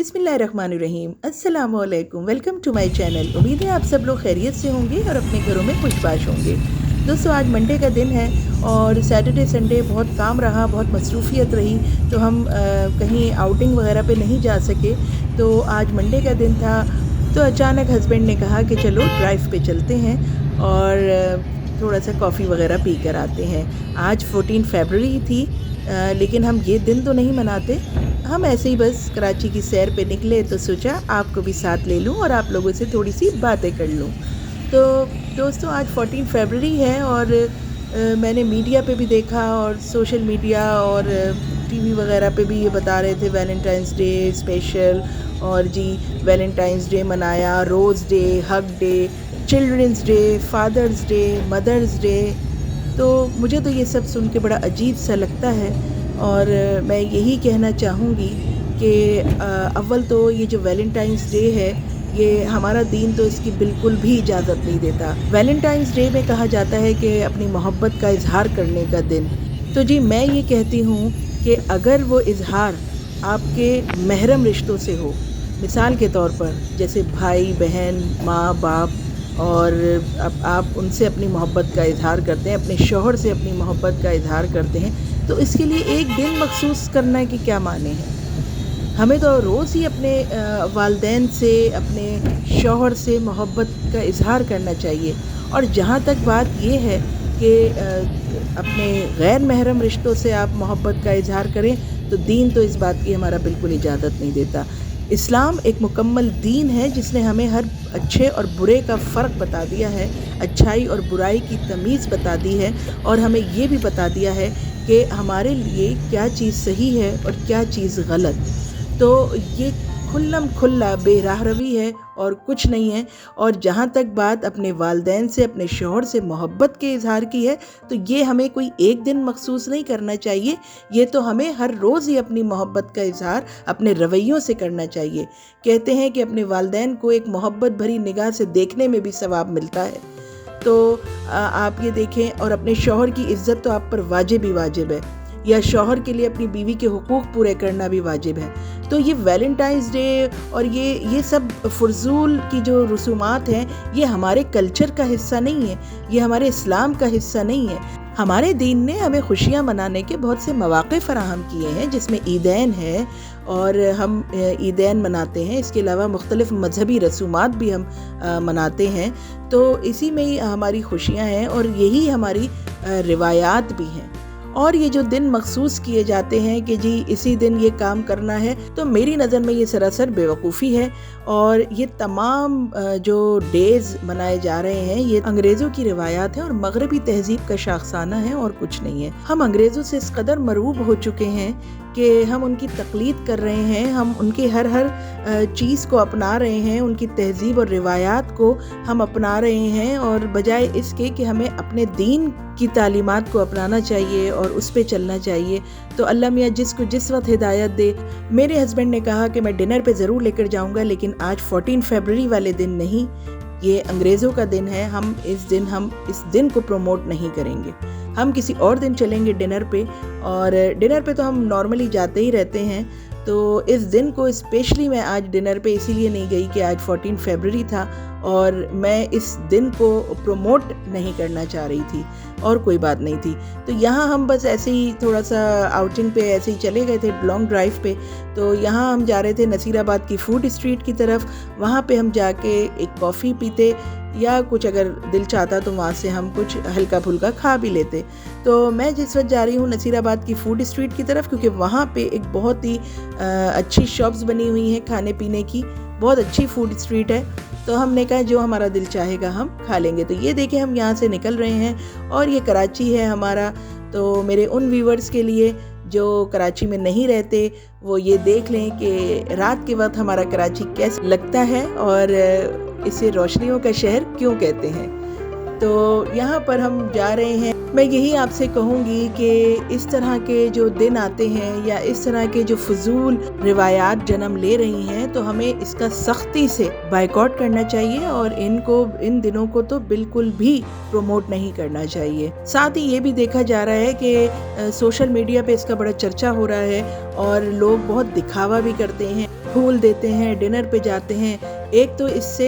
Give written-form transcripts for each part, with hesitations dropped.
बिस्मिल्लाहिर्रहमानिर्रहीम, अस्सलामुअलैकुम। Welcome to my channel. उम्मीद है आप सब लोग खैरियत से होंगे और अपने घरों में खुशबाश होंगे। दोस्तों, आज मंडे का दिन है और सैटरडे संडे बहुत काम रहा, बहुत मसरूफ़ियत रही, तो हम कहीं आउटिंग वगैरह पे नहीं जा सके। तो आज मंडे का दिन था, तो अचानक हस्बैंड ने कहा कि चलो ड्राइव पे चलते हैं और थोड़ा सा कॉफ़ी वगैरह पी कर आते हैं। आज 14 फरवरी थी, लेकिन हम ये दिन तो नहीं मनाते। हम ऐसे ही बस कराची की सैर पे निकले तो सोचा आपको भी साथ ले लूं और आप लोगों से थोड़ी सी बातें कर लूं। तो दोस्तों, आज 14 फरवरी है और मैंने मीडिया पे भी देखा और सोशल मीडिया और टीवी वगैरह पे भी ये बता रहे थे वैलेंटाइंस डे स्पेशल। और जी, वैलेंटाइंस डे मनाया, rose day, hug day, children's day, father's day, mother's day. तो मुझे तो ये सब सुन के बड़ा अजीब सा लगता है और मैं यही कहना चाहूँगी कि अव्वल तो ये जो वैलेंटाइंस डे है, ये हमारा दीन तो इसकी बिल्कुल भी इजाज़त नहीं देता। वैलेंटाइंस डे में कहा जाता है कि अपनी मोहब्बत का इज़हार करने का दिन। तो जी, मैं ये कहती हूँ कि अगर वो इज़हार आपके महरम रिश्तों से हो, मिसाल के तौर पर जैसे भाई बहन, माँ बाप, और अब आप उनसे अपनी मोहब्बत का इज़हार करते हैं, अपने शौहर से अपनी मोहब्बत का इज़हार करते हैं, तो इसके लिए एक दिन मखसूस करना की क्या माने हैं। हमें तो रोज़ ही अपने वालिदैन से, अपने शौहर से मोहब्बत का इज़हार करना चाहिए। और जहाँ तक बात ये है कि अपने गैर महरम रिश्तों से आप मोहब्बत का इज़हार करें, तो दीन तो इस बात की हमारा बिल्कुल इजाज़त नहीं देता। इस्लाम एक मुकम्मल दीन है जिसने हमें हर अच्छे और बुरे का फ़र्क बता दिया है, अच्छाई और बुराई की तमीज़ बता दी है और हमें ये भी बता दिया है कि हमारे लिए क्या चीज़ सही है और क्या चीज़ गलत। तो ये खुल्लम खुल्ला बेराह रवी है और कुछ नहीं है। और जहाँ तक बात अपने वालिदैन से, अपने शौहर से मोहब्बत के इज़हार की है, तो ये हमें कोई एक दिन मखसूस नहीं करना चाहिए। ये तो हमें हर रोज़ ही अपनी मोहब्बत का इज़हार अपने रवैयों से करना चाहिए। कहते हैं कि अपने वालिदैन को एक मोहब्बत भरी निगाह से देखने में भी सवाब मिलता है। तो आप ये देखें, और अपने शौहर की इज़्ज़त तो आप पर वाजिब ही वाजिब है, या शौहर के लिए अपनी बीवी के हुकूक पूरे करना भी वाजिब है। तो ये वैलेंटाइंस डे और ये सब फजूल की जो रसूमात हैं, ये हमारे कल्चर का हिस्सा नहीं है, ये हमारे इस्लाम का हिस्सा नहीं है। हमारे दीन ने हमें खुशियाँ मनाने के बहुत से मौक़े फ़राहम किए हैं, जिसमें ईदैन है और हम ईदैन मनाते हैं। इसके अलावा मुख्तलिफ़ मजहबी रसूमात भी हम मनाते हैं। तो इसी में ही हमारी खुशियाँ हैं और यही हमारी रिवायात भी हैं। और ये जो दिन मखसूस किए जाते हैं कि जी इसी दिन ये काम करना है, तो मेरी नज़र में ये सरासर बेवकूफ़ी है। और ये तमाम जो डेज़ मनाए जा रहे हैं, ये अंग्रेज़ों की रिवायात है और मगरबी तहज़ीब का शाखसाना है और कुछ नहीं है। हम अंग्रेज़ों से इस कदर मरूब हो चुके हैं कि हम उनकी तक़लीद कर रहे हैं, हम उनकी हर चीज़ को अपना रहे हैं, उनकी तहज़ीब और रिवायात को हम अपना रहे हैं, और बजाय इसके कि हमें अपने दीन की तालीमात को अपनाना चाहिए और उस पे चलना चाहिए। तो अल्लाह मियाँ जिसको जिस वक्त हिदायत दे। मेरे हस्बैंड ने कहा कि मैं डिनर पे ज़रूर लेकर जाऊँगा, लेकिन आज 14 फरवरी वाले दिन नहीं, ये अंग्रेज़ों का दिन है। हम इस दिन को प्रमोट नहीं करेंगे। हम किसी और दिन चलेंगे डिनर पे, और डिनर पे तो हम नॉर्मली जाते ही रहते हैं। तो इस दिन को स्पेशली मैं आज डिनर पे इसीलिए नहीं गई कि आज 14 फरवरी था और मैं इस दिन को प्रमोट नहीं करना चाह रही थी, और कोई बात नहीं थी। तो यहाँ हम बस ऐसे ही थोड़ा सा आउटिंग पे ऐसे ही चले गए थे, लॉन्ग ड्राइव पे। तो यहाँ हम जा रहे थे नसीराबाद की फूड स्ट्रीट की तरफ। वहाँ पे हम जाके एक कॉफ़ी पीते, या कुछ अगर दिल चाहता तो वहाँ से हम कुछ हल्का फुल्का खा भी लेते। तो मैं जिस वक्त जा रही हूँ नसीराबाद की फूड स्ट्रीट की तरफ, क्योंकि वहाँ पे एक बहुत ही अच्छी शॉप्स बनी हुई हैं खाने पीने की, बहुत अच्छी फूड स्ट्रीट है। तो हमने कहा जो हमारा दिल चाहेगा हम खा लेंगे। तो ये देखें, हम यहाँ से निकल रहे हैं और ये कराची है हमारा। तो मेरे उन व्यूवर्स के लिए जो कराची में नहीं रहते, वो ये देख लें कि रात के वक्त हमारा कराची कैसा लगता है और इसे रोशनियों का शहर क्यों कहते हैं। तो यहाँ पर हम जा रहे हैं। मैं यही आपसे कहूँगी कि इस तरह के जो दिन आते हैं या इस तरह के जो फजूल रिवायात जन्म ले रही हैं, तो हमें इसका सख्ती से बायकॉट करना चाहिए और इन दिनों को तो बिल्कुल भी प्रमोट नहीं करना चाहिए। साथ ही ये भी देखा जा रहा है कि सोशल मीडिया पे इसका बड़ा चर्चा हो रहा है और लोग बहुत दिखावा भी करते हैं। फूल देते हैं, डिनर पे जाते हैं। एक तो इससे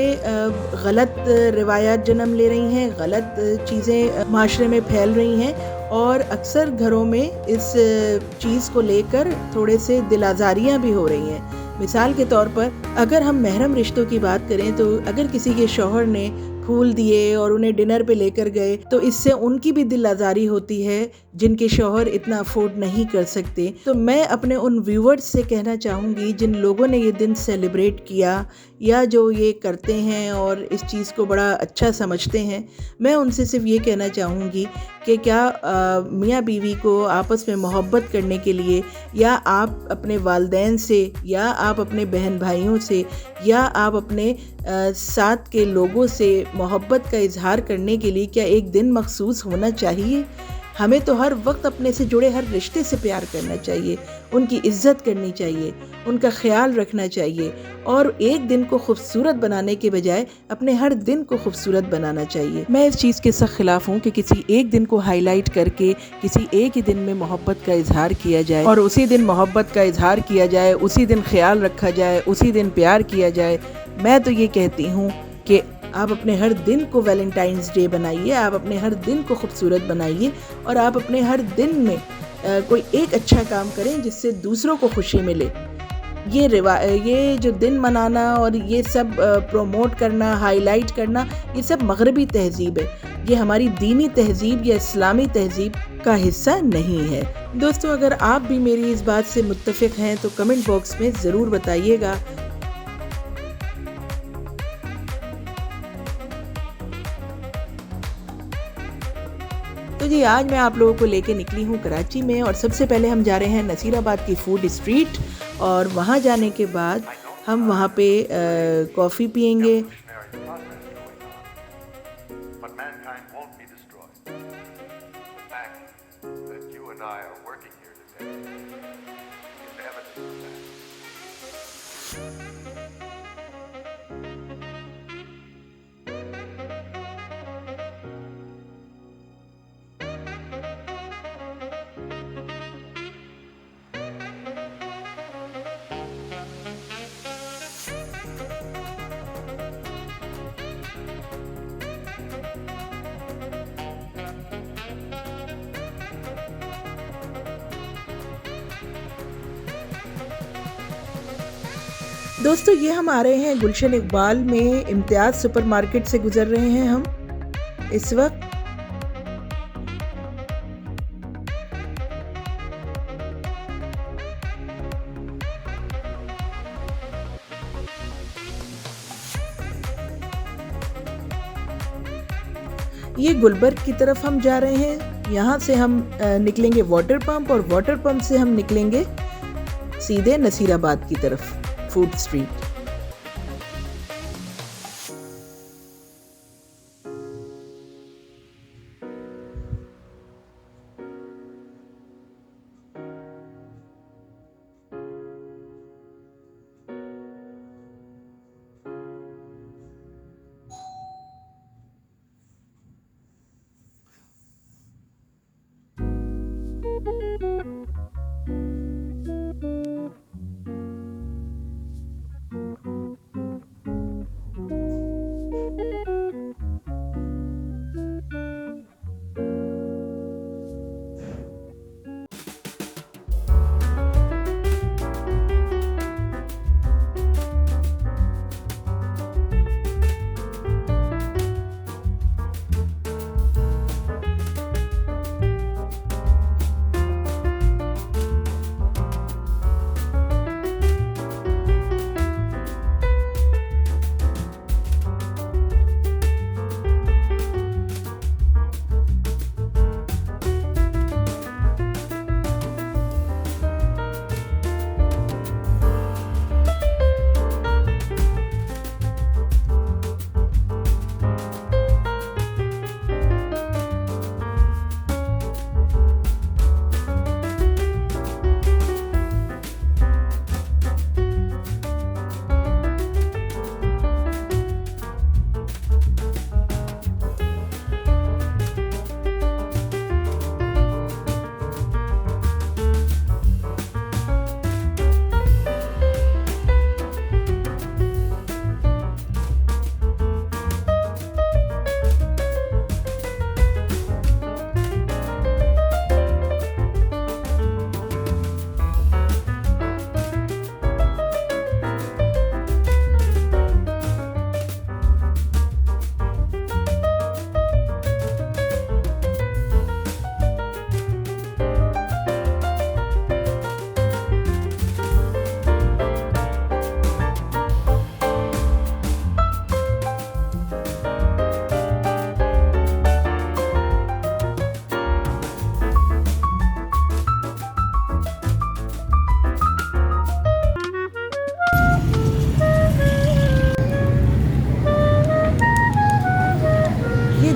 गलत रिवायात जन्म ले रही हैं, गलत चीज़ें माशरे में फैल रही हैं और अक्सर घरों में इस चीज़ को लेकर थोड़े से दिल आज़ारियाँ भी हो रही हैं। मिसाल के तौर पर अगर हम महरम रिश्तों की बात करें तो अगर किसी के शौहर ने फूल दिए और उन्हें डिनर पे लेकर गए तो इससे उनकी भी दिल आज़ारी होती है जिनके शौहर इतना अफोर्ड नहीं कर सकते। तो मैं अपने उन व्यूवर्स से कहना चाहूँगी जिन लोगों ने ये दिन सेलिब्रेट किया या जो ये करते हैं और इस चीज़ को बड़ा अच्छा समझते हैं, मैं उनसे सिर्फ ये कहना चाहूँगी कि क्या मियाँ बीवी को आपस में मोहब्बत करने के लिए या आप अपने वालिदैन से या आप अपने बहन भाइयों से या आप अपने साथ के लोगों से मोहब्बत का इजहार करने के लिए क्या एक दिन मखसूस होना चाहिए? हमें तो हर वक्त अपने से जुड़े हर रिश्ते से प्यार करना चाहिए, उनकी इज्जत करनी चाहिए, उनका ख्याल रखना चाहिए और एक दिन को खूबसूरत बनाने के बजाय अपने हर दिन को खूबसूरत बनाना चाहिए। मैं इस चीज़ के सख्त खिलाफ हूँ कि किसी एक दिन को हाईलाइट करके किसी एक ही दिन में मोहब्बत का इजहार किया जाए और उसी दिन मोहब्बत का इजहार किया जाए, उसी दिन ख्याल रखा जाए, उसी दिन प्यार किया जाए। मैं तो ये कहती हूँ कि आप अपने हर दिन को वैलेंटाइंस डे बनाइए, आप अपने हर दिन को खूबसूरत बनाइए और आप अपने हर दिन में कोई एक अच्छा काम करें जिससे दूसरों को खुशी मिले। ये जो दिन मनाना और ये सब प्रोमोट करना, हाईलाइट करना, ये सब मगरबी तहज़ीब है। ये हमारी दीनी तहज़ीब या इस्लामी तहज़ीब का हिस्सा नहीं है। दोस्तों, अगर आप भी मेरी इस बात से मुत्तफ़िक़ हैं तो कमेंट बॉक्स में ज़रूर बताइएगा। तो जी, आज मैं आप लोगों को लेके निकली हूँ कराची में और सबसे पहले हम जा रहे हैं नसीराबाद की फूड स्ट्रीट और वहाँ जाने के बाद हम वहाँ पे कॉफ़ी पियेंगे। दोस्तों, ये हम आ रहे हैं गुलशन इकबाल में, इम्तियाज़ सुपरमार्केट से गुज़र रहे हैं हम इस वक्त। ये गुलबर्ग की तरफ हम जा रहे हैं। यहाँ से हम निकलेंगे वाटर पंप और वाटर पंप से हम निकलेंगे सीधे नसीराबाद की तरफ फूड स्ट्रीट।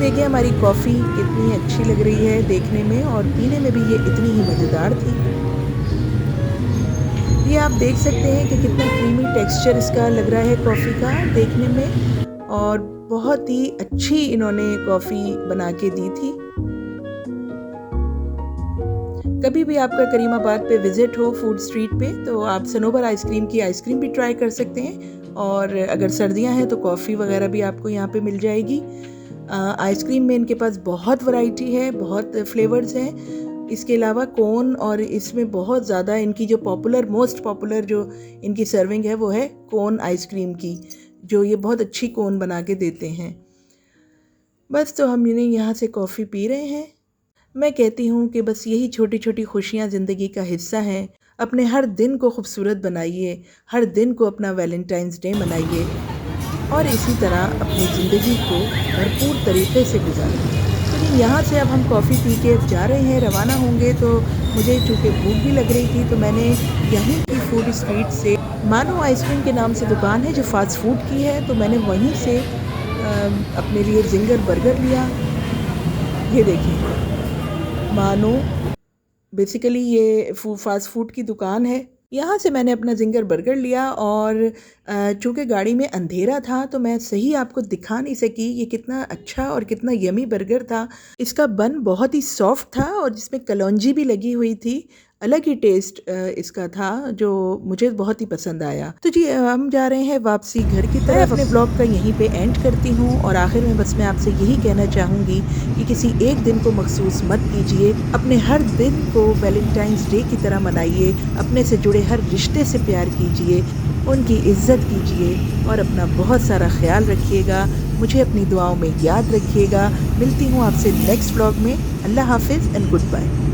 देखिए हमारी कॉफ़ी कितनी अच्छी लग रही है देखने में, और पीने में भी ये इतनी ही मज़ेदार थी। ये आप देख सकते हैं कि कितना क्रीमी टेक्सचर इसका लग रहा है कॉफ़ी का देखने में, और बहुत ही अच्छी इन्होंने कॉफ़ी बना के दी थी। कभी भी आपका करीमाबाद पे विज़िट हो फूड स्ट्रीट पे, तो आप सनोबर आइसक्रीम की आइसक्रीम भी ट्राई कर सकते हैं, और अगर सर्दियां हैं तो कॉफ़ी वगैरह भी आपको यहाँ पे मिल जाएगी। आइसक्रीम में इनके पास बहुत वैरायटी है, बहुत फ्लेवर्स हैं। इसके अलावा कोन, और इसमें बहुत ज़्यादा इनकी जो मोस्ट पॉपुलर जो इनकी सर्विंग है वो है कोन आइसक्रीम की, जो ये बहुत अच्छी कोन बना के देते हैं। बस तो हम इन्हें यहाँ से कॉफ़ी पी रहे हैं। मैं कहती हूँ कि बस यही छोटी छोटी खुशियाँ ज़िंदगी का हिस्सा हैं। अपने हर दिन को खूबसूरत बनाइए, हर दिन को अपना वैलेंटाइंस डे मनाइए, और इसी तरह अपनी ज़िंदगी को भरपूर तरीके से गुजारिए। लेकिन यहाँ से अब हम कॉफ़ी पी के जा रहे हैं, रवाना होंगे। तो मुझे चूँकि भूख भी लग रही थी, तो मैंने यहीं की फूड स्ट्रीट से, मानो आइसक्रीम के नाम से दुकान है जो फ़ास्ट फूड की है, तो मैंने वहीं से अपने लिए ज़िंगर बर्गर लिया। ये देखिए, मानो बेसिकली ये फ़ास्ट फूड की दुकान है। यहाँ से मैंने अपना ज़िंगर बर्गर लिया, और चूँकि गाड़ी में अंधेरा था तो मैं सही आपको दिखा नहीं सकी ये कितना अच्छा और कितना यमी बर्गर था। इसका बन बहुत ही सॉफ्ट था, और जिसमें कलौंजी भी लगी हुई थी। अलग ही टेस्ट इसका था, जो मुझे बहुत ही पसंद आया। तो जी हम जा रहे हैं वापसी घर की तरफ। अपने ब्लॉग का यहीं पे एंड करती हूँ, और आखिर में बस मैं आपसे यही कहना चाहूँगी कि किसी एक दिन को मखसूस मत कीजिए। अपने हर दिन को वैलेंटाइंस डे की तरह मनाइए। अपने से जुड़े हर रिश्ते से प्यार कीजिए, उनकी इज्जत कीजिए, और अपना बहुत सारा ख्याल रखिएगा। मुझे अपनी दुआओं में याद रखिएगा। मिलती हूँ आपसे नेक्स्ट ब्लॉग में। अल्लाह हाफिज़ एंड गुड बाय।